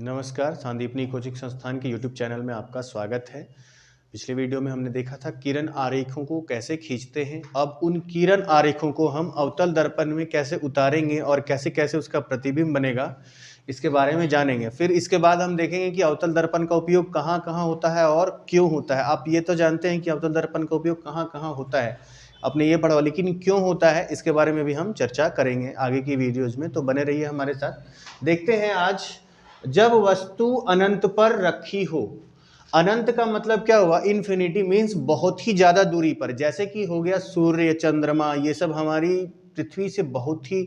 नमस्कार, सांदीपनी कोचिंग संस्थान के YouTube चैनल में आपका स्वागत है। पिछले वीडियो में हमने देखा था किरण आरेखों को कैसे खींचते हैं। अब उन किरण आरेखों को हम अवतल दर्पण में कैसे उतारेंगे और कैसे कैसे उसका प्रतिबिंब बनेगा, इसके बारे में जानेंगे। फिर इसके बाद हम देखेंगे कि अवतल दर्पण का उपयोग कहाँ कहाँ होता है और क्यों होता है। आप ये तो जानते हैं कि अवतल दर्पण का उपयोग कहाँ कहाँ होता है, आपने ये पढ़ा, लेकिन क्यों होता है इसके बारे में भी हम चर्चा करेंगे आगे की वीडियोज़ में। तो बने रहिए हमारे साथ। देखते हैं आज, जब वस्तु अनंत पर रखी हो। अनंत का मतलब क्या हुआ? इन्फिनिटी मीन्स बहुत ही ज्यादा दूरी पर। जैसे कि हो गया सूर्य, चंद्रमा, ये सब हमारी पृथ्वी से बहुत ही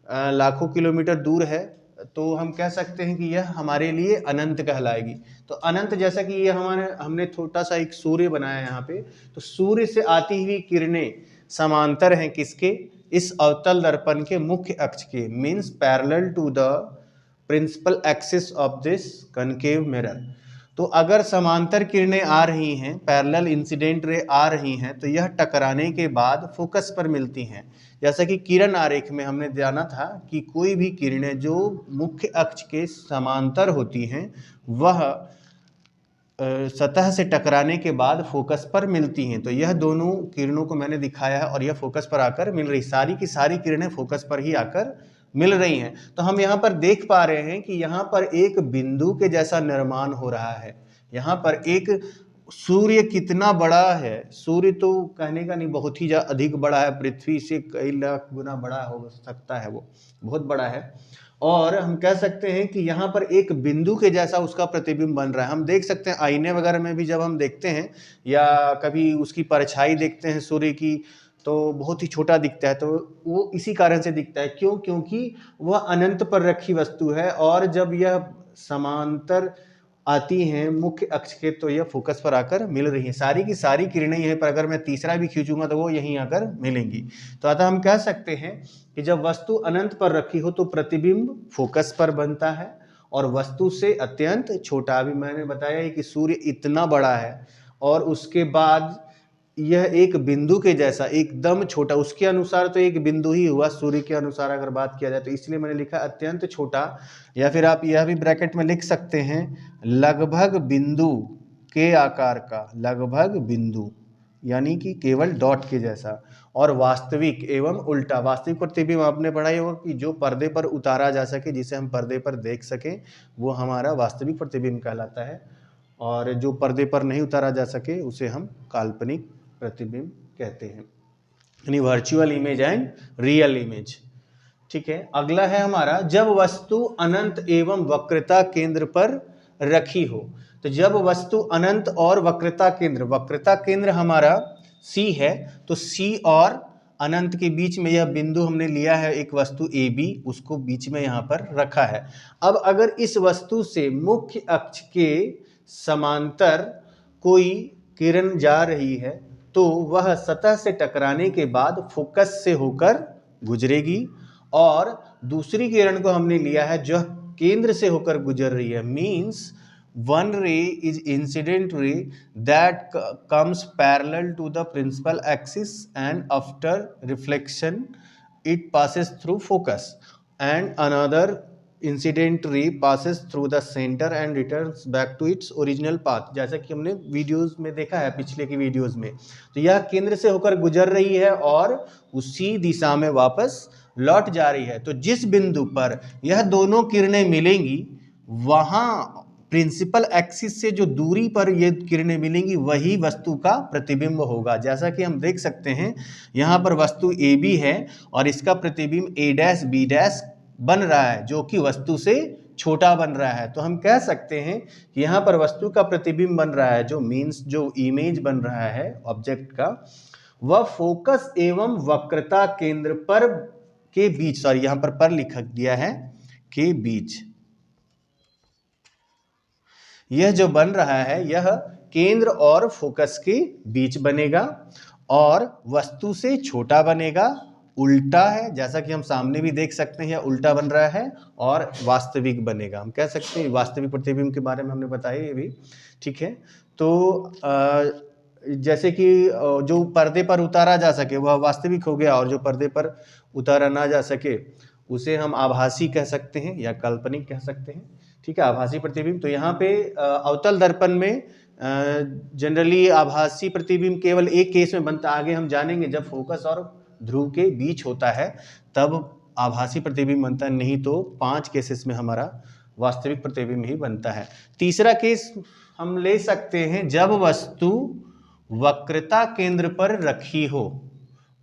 लाखों किलोमीटर दूर है, तो हम कह सकते हैं कि यह हमारे लिए अनंत कहलाएगी। तो अनंत, जैसा कि ये हमने छोटा सा एक सूर्य बनाया यहाँ पे, तो सूर्य से आती हुई किरणें समांतर हैं किसके? इस अवतल दर्पण के मुख्य अक्ष के, means parallel to the principal axis of this concave mirror. तो अगर समांतर किरणें आ रही हैं, पैरेलल इंसिडेंट रे आ रही हैं, तो यह टकराने के बाद फोकस पर मिलती हैं। जैसा कि किरण आरेख में हमने जाना था कि कोई भी किरणें जो मुख्य अक्ष के समांतर होती हैं वह सतह से टकराने के बाद फोकस पर मिलती हैं। तो यह दोनों किरणों को मैंने दिखाया है और यह फोकस पर आकर मिल रही, सारी की सारी किरणें फोकस पर ही आकर मिल रही हैं। तो हम यहाँ पर देख पा रहे हैं कि यहाँ पर एक बिंदु के जैसा निर्माण हो रहा है। यहाँ पर एक सूर्य कितना बड़ा है, सूर्य तो कहने का नहीं, बहुत ही अधिक बड़ा है, पृथ्वी से कई लाख गुना बड़ा हो सकता है, वो बहुत बड़ा है। और हम कह सकते हैं कि यहाँ पर एक बिंदु के जैसा उसका प्रतिबिंब बन रहा है। हम देख सकते हैं आईने वगैरह में भी, जब हम देखते हैं या कभी उसकी परछाई देखते हैं सूर्य की, तो बहुत ही छोटा दिखता है। तो वो इसी कारण से दिखता है, क्यों? क्योंकि वह अनंत पर रखी वस्तु है और जब यह समांतर आती हैं मुख्य अक्ष के, तो यह फोकस पर आकर मिल रही है। सारी की सारी किरणें यहीं पर, अगर मैं तीसरा भी खींचूंगा तो वो यहीं आकर मिलेंगी। तो अतः हम कह सकते हैं कि जब वस्तु अनंत पर रखी हो तो प्रतिबिंब फोकस पर बनता है और वस्तु से अत्यंत छोटा। अभी मैंने बताया कि सूर्य इतना बड़ा है और उसके बाद यह एक बिंदु के जैसा एकदम छोटा, उसके अनुसार तो एक बिंदु ही हुआ, सूर्य के अनुसार अगर बात किया जाए तो इसलिए मैंने लिखा अत्यंत छोटा। या फिर आप यह भी ब्रैकेट में लिख सकते हैं, लगभग बिंदु के आकार का, लगभग बिंदु यानी कि केवल डॉट के जैसा। और वास्तविक एवं उल्टा, वास्तविक प्रतिबिंब आपने पढ़ा ही होगा कि जो पर्दे पर उतारा जा सके, जिसे हम पर्दे पर देख सकें, वो हमारा वास्तविक प्रतिबिंब कहलाता है। और जो पर्दे पर नहीं उतारा जा सके उसे हम काल्पनिक प्रतिबिंब कहते हैं, यानी virtual image and real image. ठीक है, अगला है हमारा, जब वस्तु अनंत एवं वक्रता केंद्र पर रखी हो। तो जब वस्तु अनंत और वक्रता केंद्र हमारा C है, तो C और अनंत के बीच में यह बिंदु हमने लिया है, एक वस्तु AB, उसको बीच में यहाँ पर रखा है। अब अगर इस वस्तु से मुख्य अक्ष के समांतर कोई किरण जा रही है तो वह सतह से टकराने के बाद फोकस से होकर गुजरेगी, और दूसरी किरण को हमने लिया है जो केंद्र से होकर गुजर रही है। Means one ray is incident ray that comes parallel to the principal axis, and after reflection it passes through focus, and another incident ray passes through the center and returns back to its original path। जैसा कि हमने videos में देखा है, पिछले की videos में, तो यह केंद्र से होकर गुजर रही है और उसी दिशा में वापस लौट जा रही है। तो जिस बिंदु पर यह दोनों किरणें मिलेंगी, वहां प्रिंसिपल एक्सिस से जो दूरी पर ये किरणें मिलेंगी वही वस्तु का प्रतिबिंब होगा। जैसा कि हम देख सकते हैं यहाँ पर वस्तु AB है और इसका प्रतिबिंब A' B' बन रहा है, जो कि वस्तु से छोटा बन रहा है। तो हम कह सकते हैं कि यहाँ पर वस्तु का प्रतिबिंब बन रहा है, जो मीन्स जो इमेज बन रहा है ऑब्जेक्ट का, वह फोकस एवं वक्रता केंद्र पर के बीच, सॉरी यहाँ पर लिख दिया है, के बीच, यह जो बन रहा है यह केंद्र और फोकस के बीच बनेगा और वस्तु से छोटा बनेगा, उल्टा है, जैसा कि हम सामने भी देख सकते हैं, यह उल्टा बन रहा है और वास्तविक बनेगा। हम कह सकते हैं वास्तविक प्रतिबिंब के बारे में हमने बताया ये भी। ठीक है, तो जैसे कि जो पर्दे पर उतारा जा सके वह वास्तविक हो गया, और जो पर्दे पर उतारा ना जा सके उसे हम आभासी कह सकते हैं या काल्पनिक कह सकते हैं। ठीक है, आभासी प्रतिबिंब। तो यहाँ पे अवतल दर्पण में जनरली आभासी प्रतिबिंब केवल एक केस में बनता है, आगे हम जानेंगे जब फोकस और ध्रुव के बीच होता है तब आभासी प्रतिबिंब बनता है, नहीं तो 5 केसेस में हमारा वास्तविक प्रतिबिंब ही बनता है। तीसरा केस हम ले सकते हैं जब वस्तु वक्रता केंद्र पर रखी हो,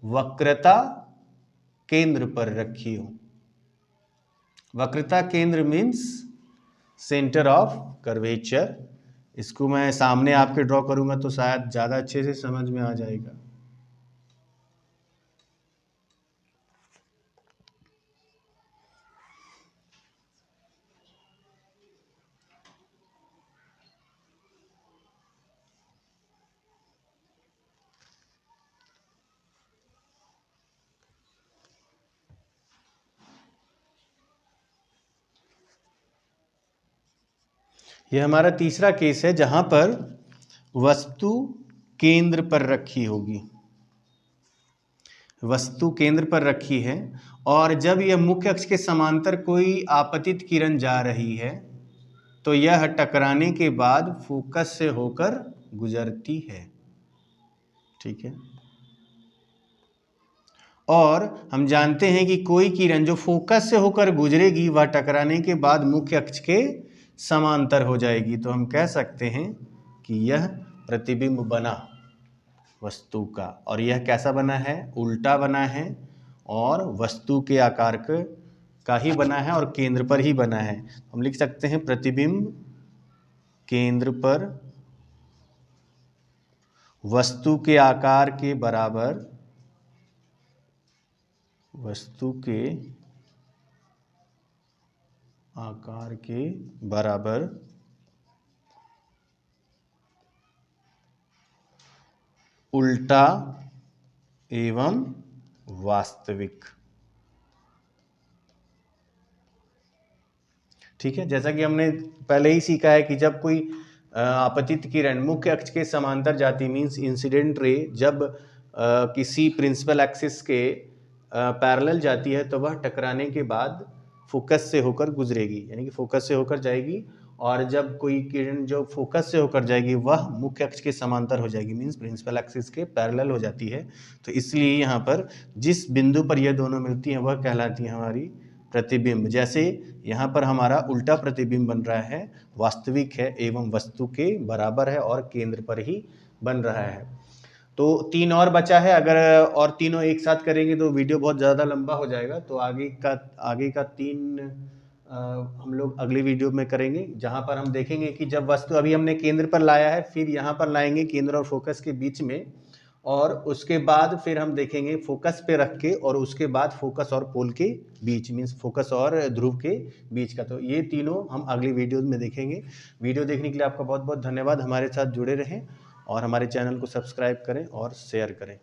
वक्रता केंद्र पर रखी हो। वक्रता केंद्र मीन्स सेंटर ऑफ कर्वेचर। इसको मैं सामने आपके ड्रॉ करूंगा तो शायद ज्यादा अच्छे से समझ में आ जाएगा। यह हमारा तीसरा केस है जहां पर वस्तु केंद्र पर रखी होगी, वस्तु केंद्र पर रखी है और जब यह मुख्य अक्ष के समांतर कोई आपतित किरण जा रही है तो यह टकराने के बाद फोकस से होकर गुजरती है। ठीक है, और हम जानते हैं कि कोई किरण जो फोकस से होकर गुजरेगी वह टकराने के बाद मुख्य अक्ष के समांतर हो जाएगी। तो हम कह सकते हैं कि यह प्रतिबिंब बना वस्तु का, और यह कैसा बना है, उल्टा बना है और वस्तु के आकार का ही बना है और केंद्र पर ही बना है। हम लिख सकते हैं प्रतिबिंब केंद्र पर वस्तु के आकार के बराबर, वस्तु के आकार के बराबर उल्टा एवं वास्तविक। ठीक है, जैसा कि हमने पहले ही सीखा है कि जब कोई आपतित किरण मुख्य अक्ष के समांतर जाती मींस इंसिडेंट रे जब किसी प्रिंसिपल एक्सिस के पैरेलल जाती है तो वह टकराने के बाद फोकस से होकर गुजरेगी, यानी कि फोकस से होकर जाएगी, और जब कोई किरण जो फोकस से होकर जाएगी वह मुख्य अक्ष के समांतर हो जाएगी मींस प्रिंसिपल एक्सिस के पैरेलल हो जाती है। तो इसलिए यहाँ पर जिस बिंदु पर यह दोनों मिलती हैं वह कहलाती है हमारी प्रतिबिंब। जैसे यहाँ पर हमारा उल्टा प्रतिबिंब बन रहा है, वास्तविक है एवं वस्तु के बराबर है और केंद्र पर ही बन रहा है। तो 3 और बचा है, अगर और तीनों एक साथ करेंगे तो वीडियो बहुत ज़्यादा लंबा हो जाएगा, तो आगे का 3 हम लोग अगली वीडियो में करेंगे, जहाँ पर हम देखेंगे कि जब वस्तु अभी हमने केंद्र पर लाया है, फिर यहाँ पर लाएंगे केंद्र और फोकस के बीच में, और उसके बाद फिर हम देखेंगे फोकस पे रख के, और उसके बाद फोकस और पोल के बीच मीन्स फोकस और ध्रुव के बीच का। तो ये तीनों हम अगली वीडियो में देखेंगे। वीडियो देखने के लिए आपका बहुत बहुत धन्यवाद। हमारे साथ जुड़े रहें और हमारे चैनल को सब्सक्राइब करें और शेयर करें।